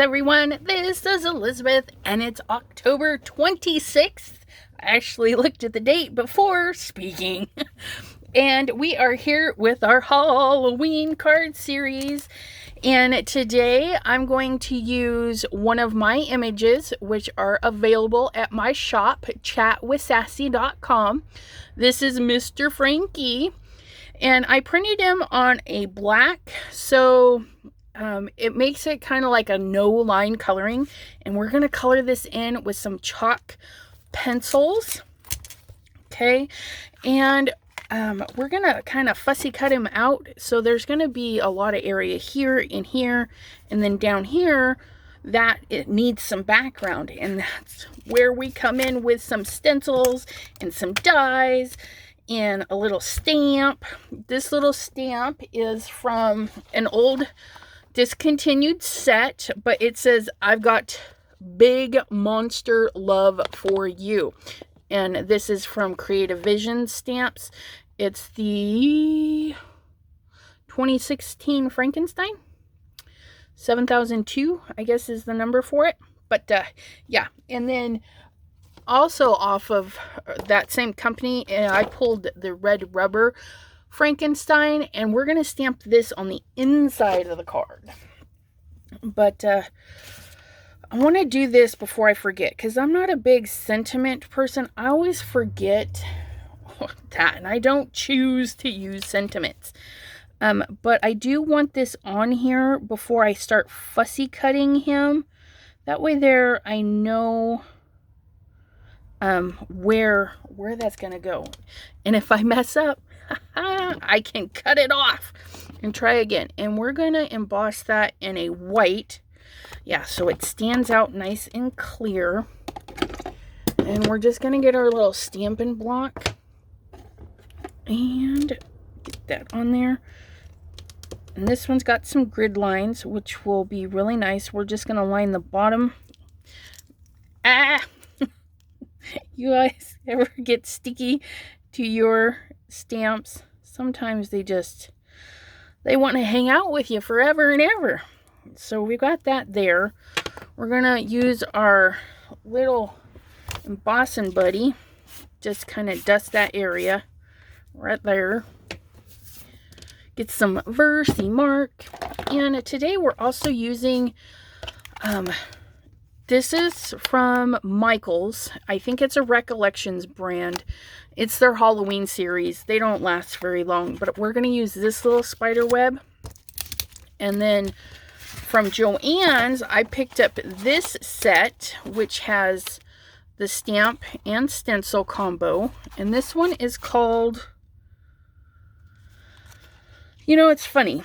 everyone, this is Elizabeth, and it's October 26th. I actually looked at the date before speaking. And we are here with our Halloween card series. And today I'm going to use one of my images, which are available at my shop, chatwithsassy.com. This is Mr. Frankie. And I printed him on a black, so it makes it kind of like a no line coloring. And we're going to color this in with some chalk pencils. Okay. And we're going to kind of fussy cut him out. So there's going to be a lot of area here and here. And then down here that it needs some background. And that's where we come in with some stencils and some dies and a little stamp. This little stamp is from an old discontinued set, but it says, "I've got big monster love for you." And this is from Creative Vision Stamps. It's the 2016 Frankenstein. 7002, I guess, is the number for it. But yeah, and then also off of that same company, I pulled the red rubber Frankenstein, and we're going to stamp this on the inside of the card. But I want to do this before I forget, because I'm not a big sentiment person. I always forget that, and I don't choose to use sentiments. But I do want this on here before I start fussy cutting him. That way there I know where that's going to go. And if I mess up, I can cut it off and try again. And we're going to emboss that in a white. Yeah, so it stands out nice and clear. And we're just going to get our little stamping block and get that on there. And this one's got some grid lines, which will be really nice. We're just going to line the bottom. You guys ever get sticky to your stamps? Sometimes they want to hang out with you forever and ever. So we've got that there. We're going to use our little embossing buddy. Just kind of dust that area right there. Get some Versamark. And today we're also using, this is from Michael's. I think it's a Recollections brand. It's their Halloween series. They don't last very long, but we're going to use this little spider web. And then from Joann's, I picked up this set, which has the stamp and stencil combo. And this one is called, you know, it's funny.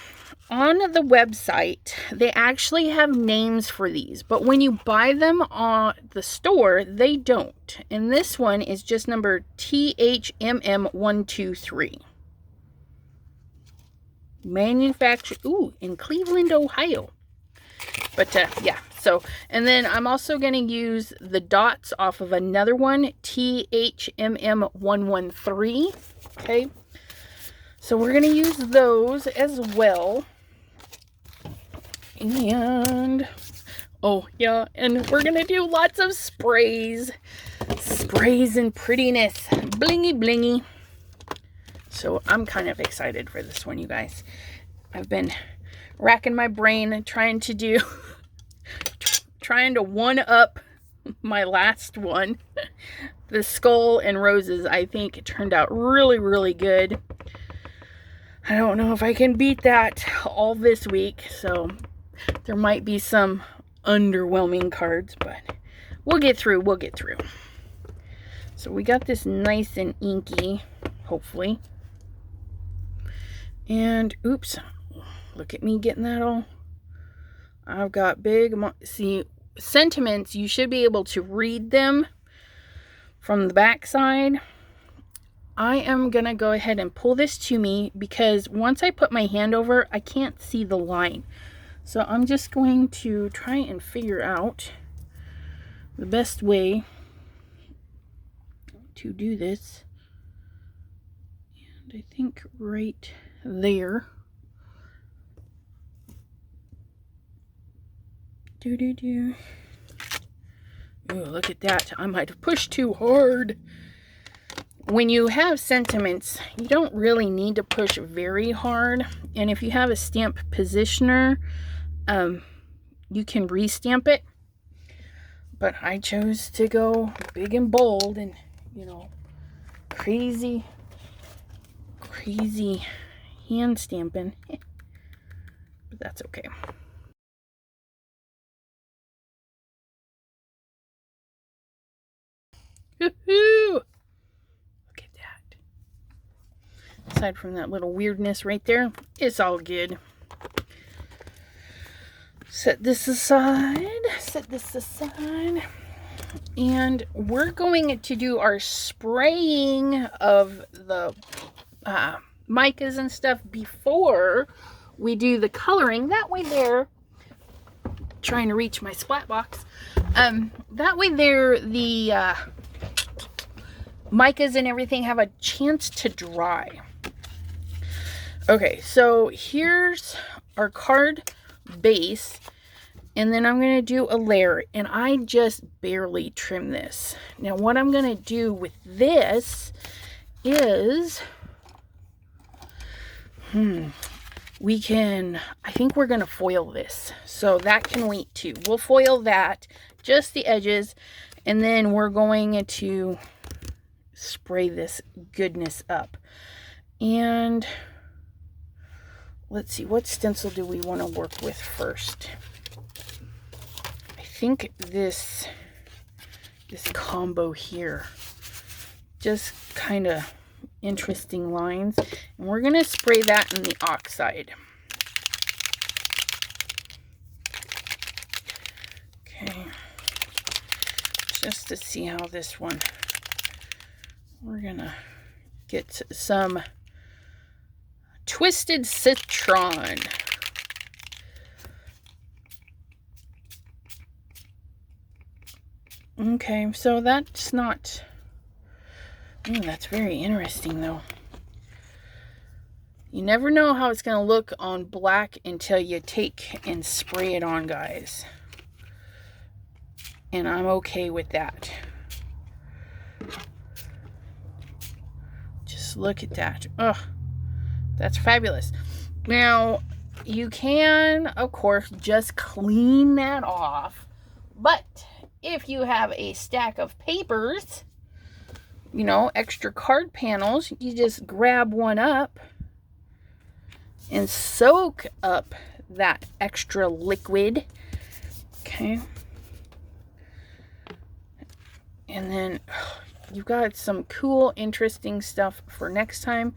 On the website, they actually have names for these, but when you buy them on the store, they don't. And this one is just number THMM123. Manufactured, in Cleveland, Ohio. But yeah, so, and then I'm also going to use the dots off of another one, THMM113. Okay. So we're going to use those as well. And, oh yeah, and we're going to do lots of sprays. Sprays and prettiness. Blingy blingy. So I'm kind of excited for this one, you guys. I've been racking my brain trying to one-up my last one. The skull and roses, I think it turned out really, really good. I don't know if I can beat that all this week, so there might be some underwhelming cards, but we'll get through. So we got this nice and inky, hopefully. And, oops, look at me getting that all. I've got big, see, sentiments, you should be able to read them from the back side. I am going to go ahead and pull this to me because once I put my hand over, I can't see the line. So I'm just going to try and figure out the best way to do this. And I think right there. Ooh, look at that. I might have pushed too hard. When you have sentiments, you don't really need to push very hard. And if you have a stamp positioner, you can re-stamp it. But I chose to go big and bold and, you know, crazy hand stamping. But that's okay. Woohoo! Look at that. Aside from that little weirdness right there, it's all good. Set this aside. And we're going to do our spraying of the micas and stuff before we do the coloring. That way there, trying to reach my splat box. That way there, the micas and everything have a chance to dry. Okay, so here's our card base, and then I'm going to do a layer, and I just barely trim this. Now what I'm going to do with this is I think we're going to foil this, so that can wait too. We'll foil that, just the edges, and then we're going to spray this goodness up. And let's see, what stencil do we want to work with first? I think this combo here, just kind of interesting lines, and we're going to spray that in the oxide. Okay, just to see how this one, we're going to get some Twisted Citron. Okay, so that's not... that's very interesting, though. You never know how it's going to look on black until you take and spray it on, guys. And I'm okay with that. Just look at that. Ugh. That's fabulous. Now, you can, of course, just clean that off. But if you have a stack of papers, you know, extra card panels, you just grab one up and soak up that extra liquid. Okay. And then you've got some cool, interesting stuff for next time.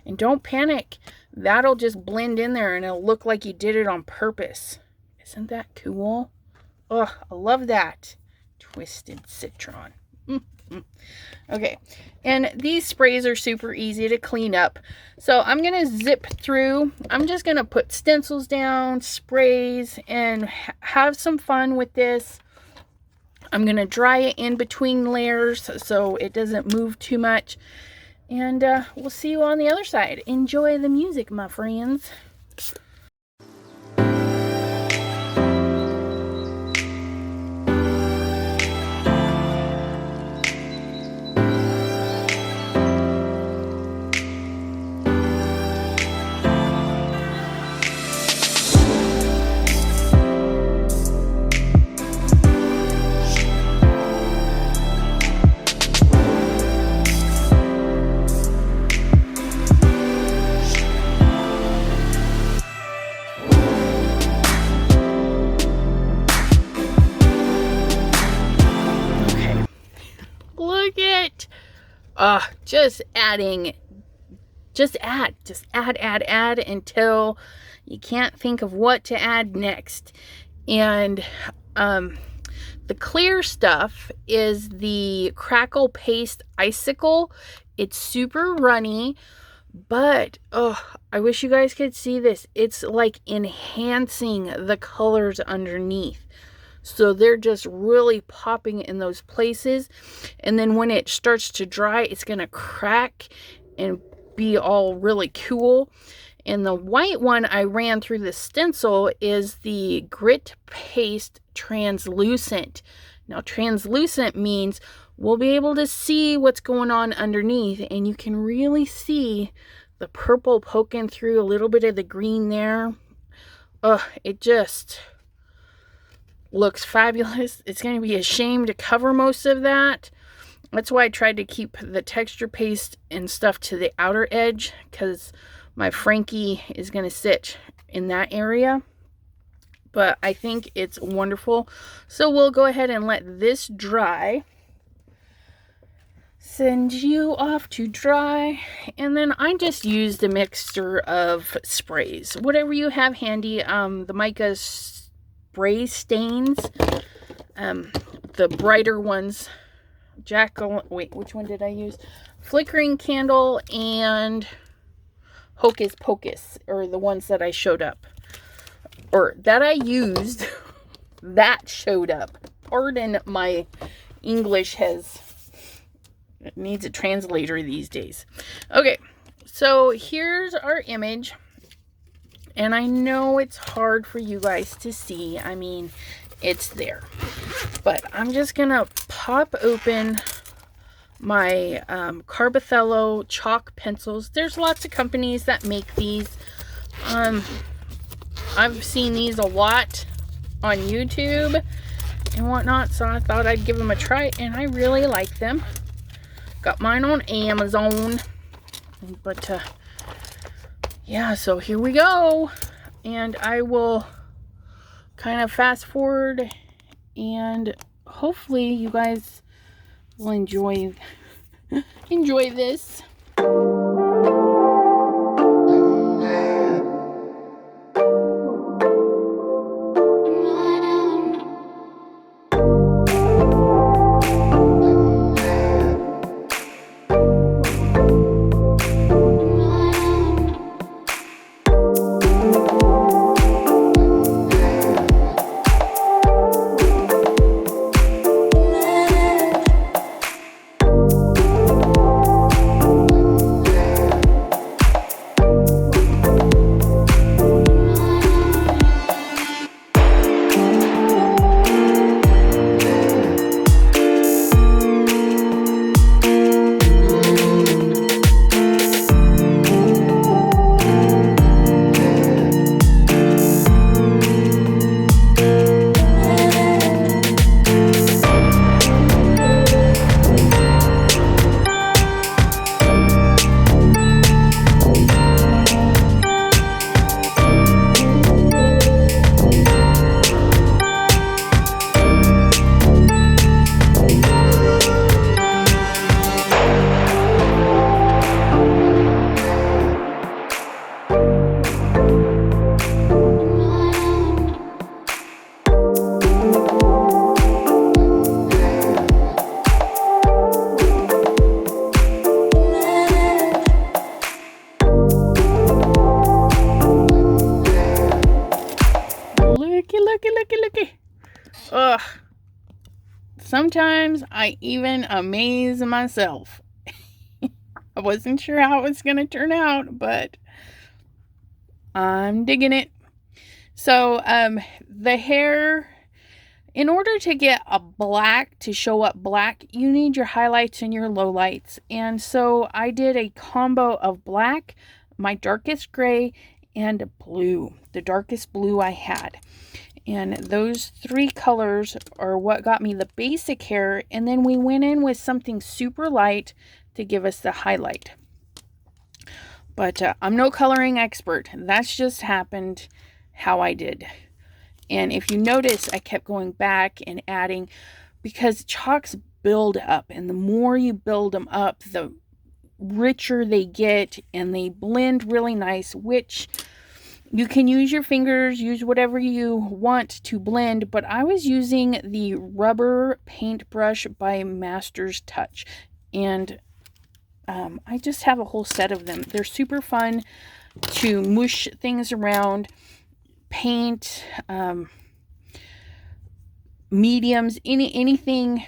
And don't panic. That'll just blend in there and it'll look like you did it on purpose. Isn't that cool? Oh, I love that. Twisted Citron. Okay. And these sprays are super easy to clean up. So I'm going to zip through. I'm just going to put stencils down, sprays, and have some fun with this. I'm going to dry it in between layers so it doesn't move too much. And we'll see you on the other side. Enjoy the music, my friends. Just adding, just add until you can't think of what to add next. And the clear stuff is the Crackle Paste Icicle. It's super runny, but I wish you guys could see this. It's like enhancing the colors underneath. So they're just really popping in those places. And then when it starts to dry, it's going to crack and be all really cool. And the white one I ran through the stencil is the Grit Paste Translucent. Now, translucent means we'll be able to see what's going on underneath, and you can really see the purple poking through, a little bit of the green there. It just looks fabulous. It's going to be a shame to cover most of that. That's why I tried to keep the texture paste and stuff to the outer edge, because my Frankie is going to sit in that area. But I think it's wonderful. So we'll go ahead and let this dry. Send you off to dry. And then I just used a mixture of sprays. Whatever you have handy. The Mica spray stains. The brighter ones. Which one did I use? Flickering Candle and Hocus Pocus, or the ones that I showed up, or that I used, that showed up. Pardon my English, it needs a translator these days. Okay, so here's our image, and I know it's hard for you guys to see. I mean, it's there, but I'm just gonna pop open my Carbothello chalk pencils. There's lots of companies that make these. I've seen these a lot on YouTube and whatnot, so I thought I'd give them a try, and I really like them. Got mine on Amazon, but yeah, so here we go, and I will kind of fast forward, and hopefully you guys will enjoy this. Looky. Ugh. Sometimes I even amaze myself. I wasn't sure how it was going to turn out, but I'm digging it. So, the hair, in order to get a black to show up black, you need your highlights and your lowlights. And so I did a combo of black, my darkest gray, and blue, the darkest blue I had. And those three colors are what got me the basic hair. And then we went in with something super light to give us the highlight. But I'm no coloring expert. That's just happened how I did. And if you notice, I kept going back and adding, because chalks build up. And the more you build them up, the richer they get. And they blend really nice, which you can use your fingers, use whatever you want to blend, but I was using the rubber paintbrush by Master's Touch, and I just have a whole set of them. They're super fun to mush things around, paint, mediums, anything,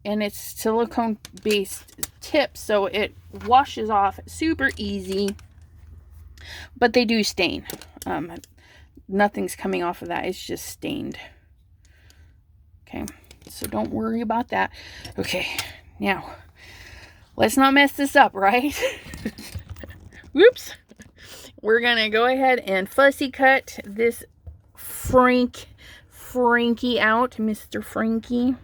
and it's silicone-based tip, so it washes off super easy. but they do stain. Nothing's coming off of that. It's just stained. Okay, so don't worry about that. Okay, now let's not mess this up, right? Whoops. We're gonna go ahead and fussy cut this Frankie out, Mr. Frankie.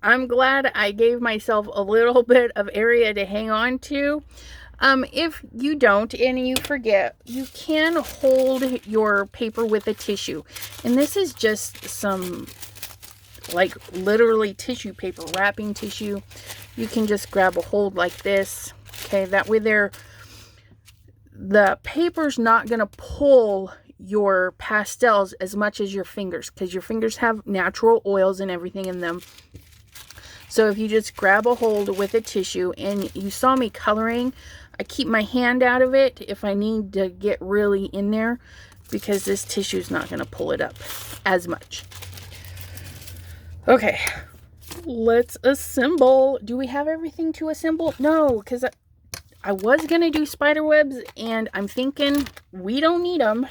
I'm glad I gave myself a little bit of area to hang on to. If you don't and you forget, you can hold your paper with a tissue. And this is just some, like, literally tissue paper, wrapping tissue. You can just grab a hold like this. Okay, that way the paper's not going to pull your pastels as much as your fingers, because your fingers have natural oils and everything in them. So if you just grab a hold with a tissue, and you saw me coloring, I keep my hand out of it if I need to get really in there, because this tissue is not going to pull it up as much. Okay, let's assemble. Do we have everything to assemble? No, because I was going to do spider webs, and I'm thinking we don't need them.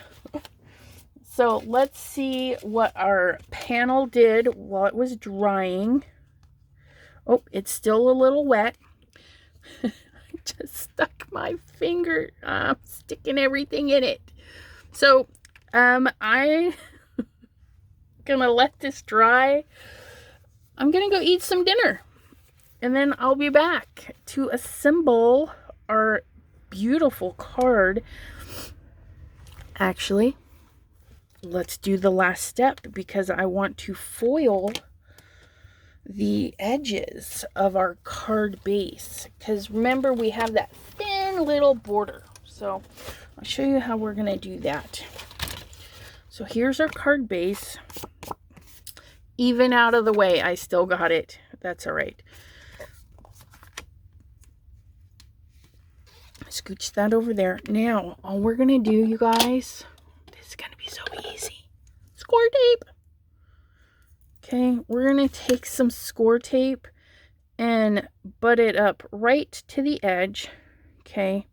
So let's see what our panel did while it was drying. Oh, it's still a little wet. I just stuck my finger. I'm sticking everything in it. So, I'm gonna let this dry. I'm gonna go eat some dinner. And then I'll be back to assemble our beautiful card. Actually, let's do the last step, because I want to foil the edges of our card base, because remember, we have that thin little border. So I'll show you how we're going to do that. So here's our card base. Even out of the way, I still got it. That's all right. Scooch that over there. Now, all we're going to do, you guys, this is going to be so easy. Score tape. Okay, we're going to take some score tape and butt it up right to the edge. Okay.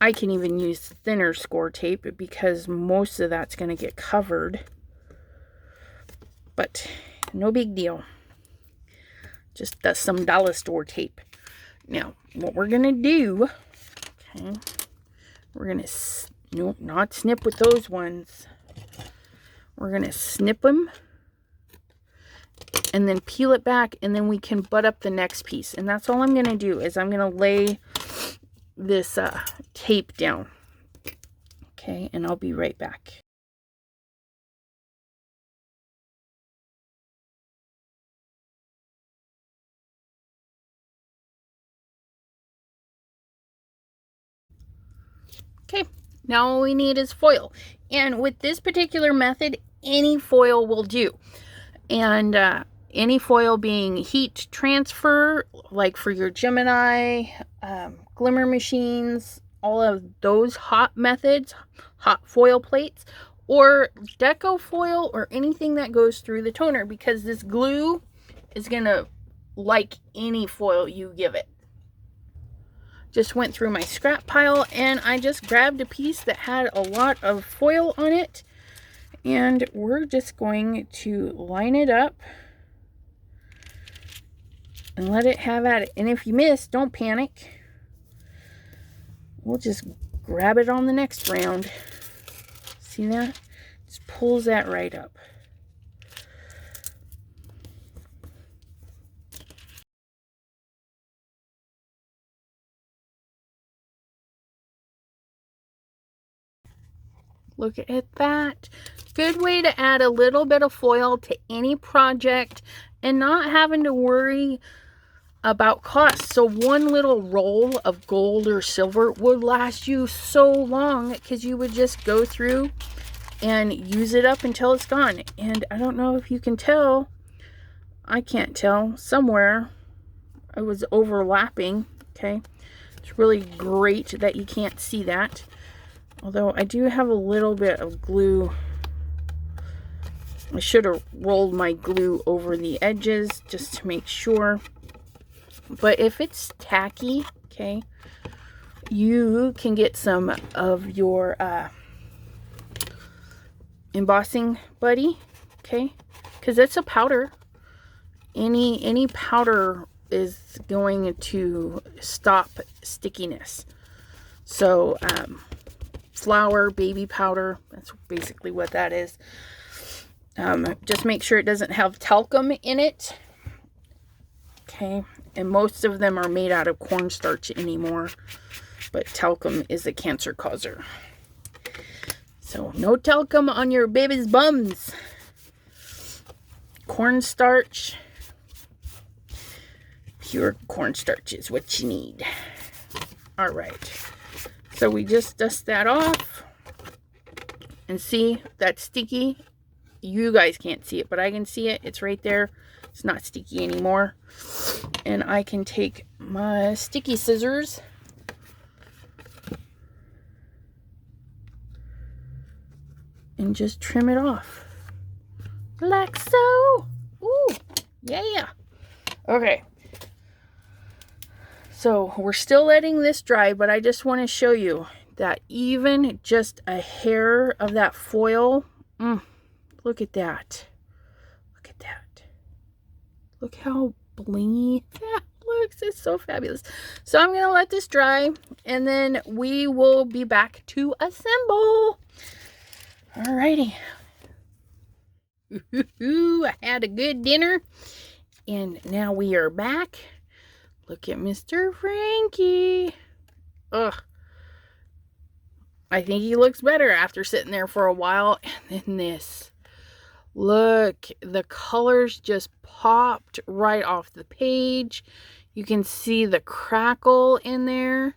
I can even use thinner score tape because most of that's going to get covered. But no big deal. Just some dollar store tape. Now, what we're going to do, okay, we're going to, no, not snip with those ones. We're going to snip them and then peel it back, and then we can butt up the next piece. And that's all I'm going to do, is I'm going to lay this tape down. Okay, and I'll be right back. Okay, now all we need is foil. And with this particular method, any foil will do. And any foil being heat transfer, like for your Gemini, glimmer machines, all of those hot methods, hot foil plates, or deco foil, or anything that goes through the toner, because this glue is going to like any foil you give it. Just went through my scrap pile, and I just grabbed a piece that had a lot of foil on it, and we're just going to line it up and let it have at it. And if you miss, don't panic. We'll just grab it on the next round. See that? Just pulls that right up. Look at that. Good way to add a little bit of foil to any project and not having to worry about cost. So one little roll of gold or silver would last you so long, because you would just go through and use it up until it's gone. And I don't know if you can tell, I can't tell, somewhere I was overlapping. Okay, it's really great that you can't see that. Although I do have a little bit of glue. I should have rolled my glue over the edges just to make sure. But if it's tacky, okay, you can get some of your embossing buddy, okay, because it's a powder. Any powder is going to stop stickiness. So flour, baby powder, that's basically what that is. Just make sure it doesn't have talcum in it. Okay, and most of them are made out of cornstarch anymore, but talcum is a cancer causer. So no talcum on your baby's bums. Cornstarch, pure cornstarch is what you need. All right, so we just dust that off, and see, that's sticky. You guys can't see it, but I can see it. It's right there. It's not sticky anymore. And I can take my sticky scissors and just trim it off. Like so. Ooh, yeah. Okay. So we're still letting this dry, but I just want to show you that even just a hair of that foil, look at that. Look at that. Look how blingy that looks. It's so fabulous. So I'm going to let this dry, and then we will be back to assemble. Alrighty. I had a good dinner, and now we are back. Look at Mr. Frankie. Ugh. I think he looks better after sitting there for a while. And then this. Look, the colors just popped right off the page. You can see the crackle in there.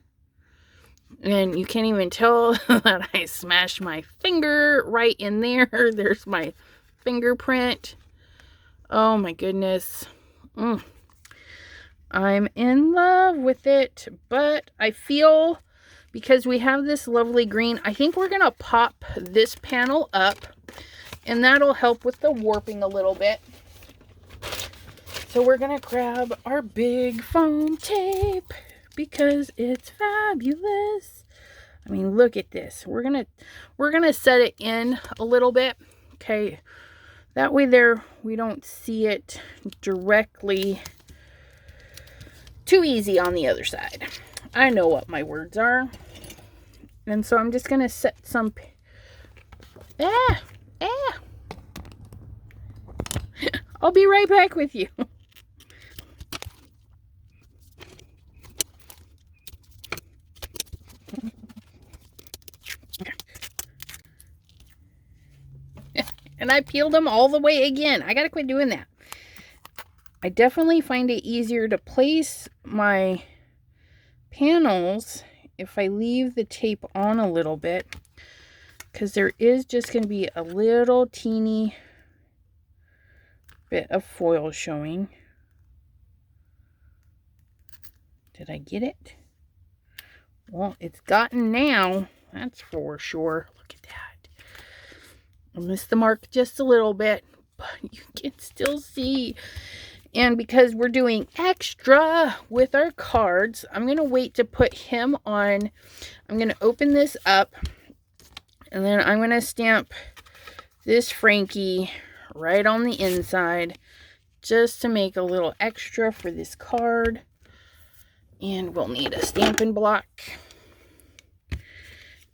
And you can't even tell that I smashed my finger right in there. There's my fingerprint. Oh my goodness. I'm in love with it. But I feel, because we have this lovely green, I think we're going to pop this panel up. And that'll help with the warping a little bit. So we're going to grab our big foam tape because it's fabulous. I mean, look at this. We're going to set it in a little bit. Okay. That way there we don't see it directly too easy on the other side. I know what my words are. And so I'm just going to set some I'll be right back with you. And I peeled them all the way again. I gotta quit doing that. I definitely find it easier to place my panels if I leave the tape on a little bit, because there is just going to be a little teeny bit of foil showing. Did I get it? Well, it's gotten now. That's for sure. Look at that. I missed the mark just a little bit, but you can still see. And because we're doing extra with our cards, I'm going to wait to put him on. I'm going to open this up, and then I'm going to stamp this Frankie right on the inside just to make a little extra for this card. And we'll need a stamping block.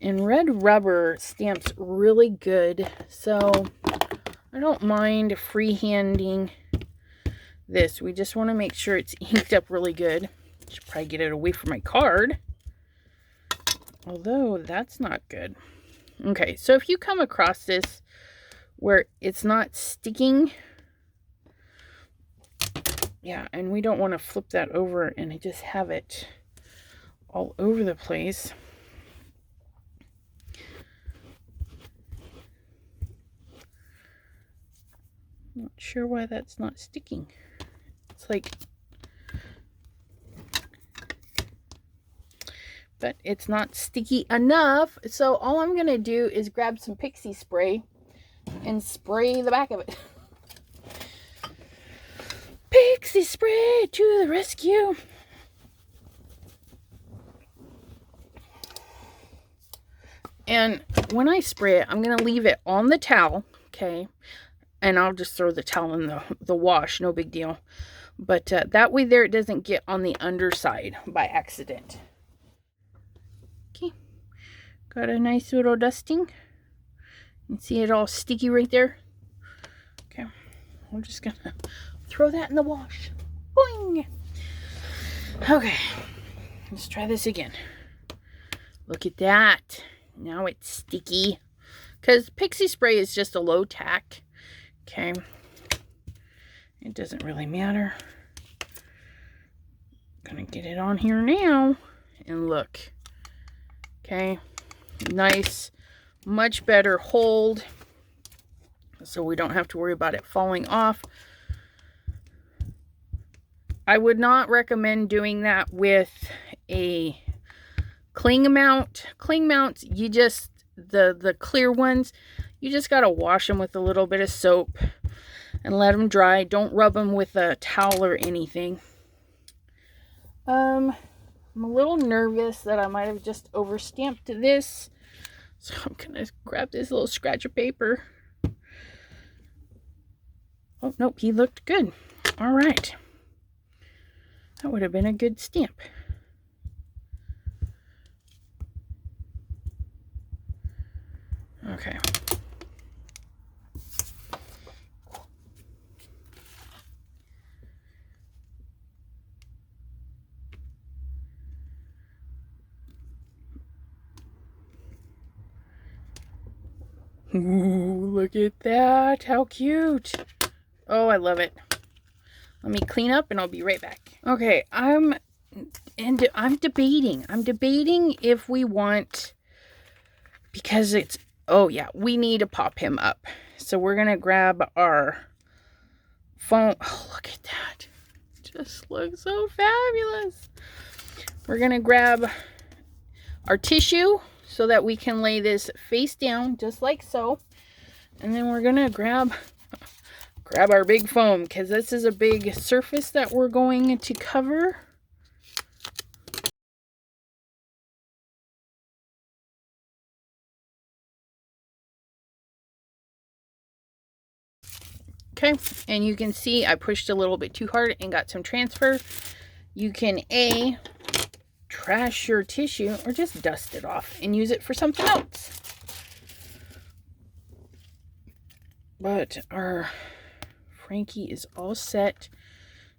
And red rubber stamps really good, so I don't mind freehanding this. We just want to make sure it's inked up really good. Should probably get it away from my card. Although that's not good. Okay, so if you come across this where it's not sticking, yeah, and we don't want to flip that over and just have it all over the place. Not sure why that's not sticking. It's like, but it's not sticky enough. So all I'm going to do is grab some pixie spray and spray the back of it. Pixie spray to the rescue. And when I spray it, I'm going to leave it on the towel, okay? And I'll just throw the towel in the wash, no big deal. But that way there, it doesn't get on the underside by accident. Okay, got a nice little dusting. You can see it all sticky right there. Okay, I'm just going to throw that in the wash. Boing! Okay, let's try this again. Look at that. Now it's sticky. Because pixie spray is just a low tack. Okay. It doesn't really matter. Gonna get it on here now. And look. Okay. Nice. Much better hold. So we don't have to worry about it falling off. I would not recommend doing that with a cling mount. Cling mounts, you just, the clear ones, you just got to wash them with a little bit of soap and let them dry. Don't rub them with a towel or anything. I'm a little nervous that I might have just overstamped this. So I'm going to grab this little scratch of paper. Oh, nope, he looked good. All right. That would have been a good stamp. Okay. Ooh, look at that. How cute. Oh, I love it. Let me clean up and I'll be right back. Okay, I'm debating. I'm debating if we want, because it's, oh yeah, we need to pop him up. So we're going to grab our foam. Oh, look at that. It just looks so fabulous. We're going to grab our tissue so that we can lay this face down just like so. And then we're going to grab our big foam, because this is a big surface that we're going to cover. Okay, and you can see I pushed a little bit too hard and got some transfer. You can trash your tissue or just dust it off and use it for something else. But our Frankie is all set.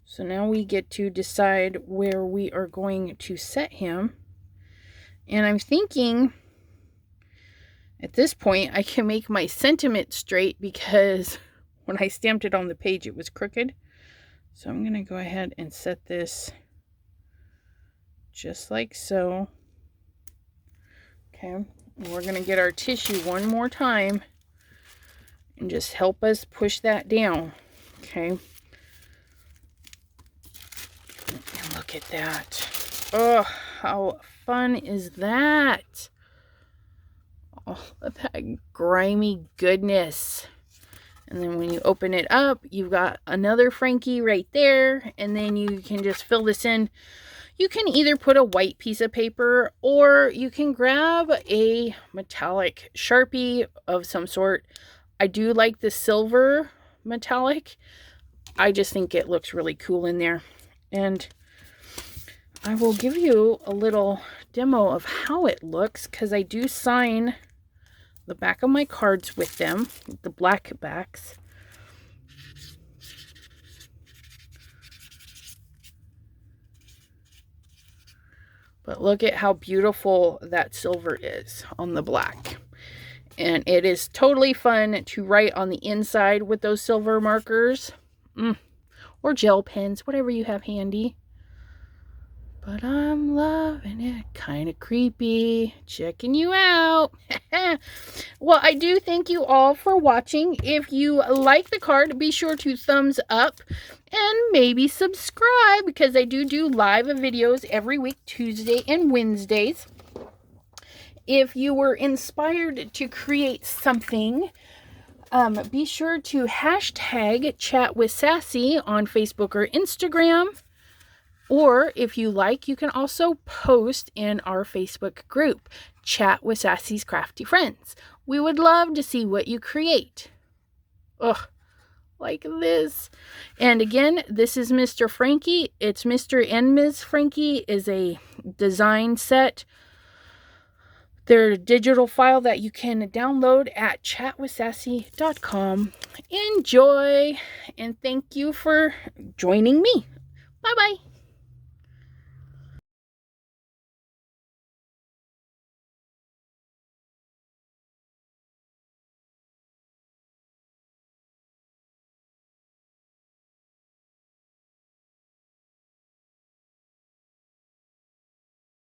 So now we get to decide where we are going to set him. And I'm thinking at this point I can make my sentiment straight, because when I stamped it on the page it was crooked. So I'm going to go ahead and set this just like so. Okay, and we're going to get our tissue one more time and just help us push that down. Okay, and look at that. Oh, how fun is that? Oh, that grimy goodness. And then when you open it up, you've got another Frankie right there. And then you can just fill this in. You can either put a white piece of paper, or you can grab a metallic Sharpie of some sort. I do like the silver metallic. I just think it looks really cool in there. And I will give you a little demo of how it looks, because I do sign the back of my cards with them, the black backs. But look at how beautiful that silver is on the black. And it is totally fun to write on the inside with those silver markers. Or gel pens, whatever you have handy. But I'm loving it. Kind of creepy. Checking you out. Well, I do thank you all for watching. If you like the card, be sure to thumbs up and maybe subscribe, because I do live videos every week, Tuesday and Wednesdays. If you were inspired to create something, be sure to hashtag Chat with Sassy on Facebook or Instagram. Or if you like, you can also post in our Facebook group, Chat with Sassy's Crafty Friends. We would love to see what you create. Ugh, like this. And again, this is Mr. Frankie. It's Mr. and Ms. Frankie is a design set. They're a digital file that you can download at chatwithsassy.com. Enjoy, and thank you for joining me. Bye-bye.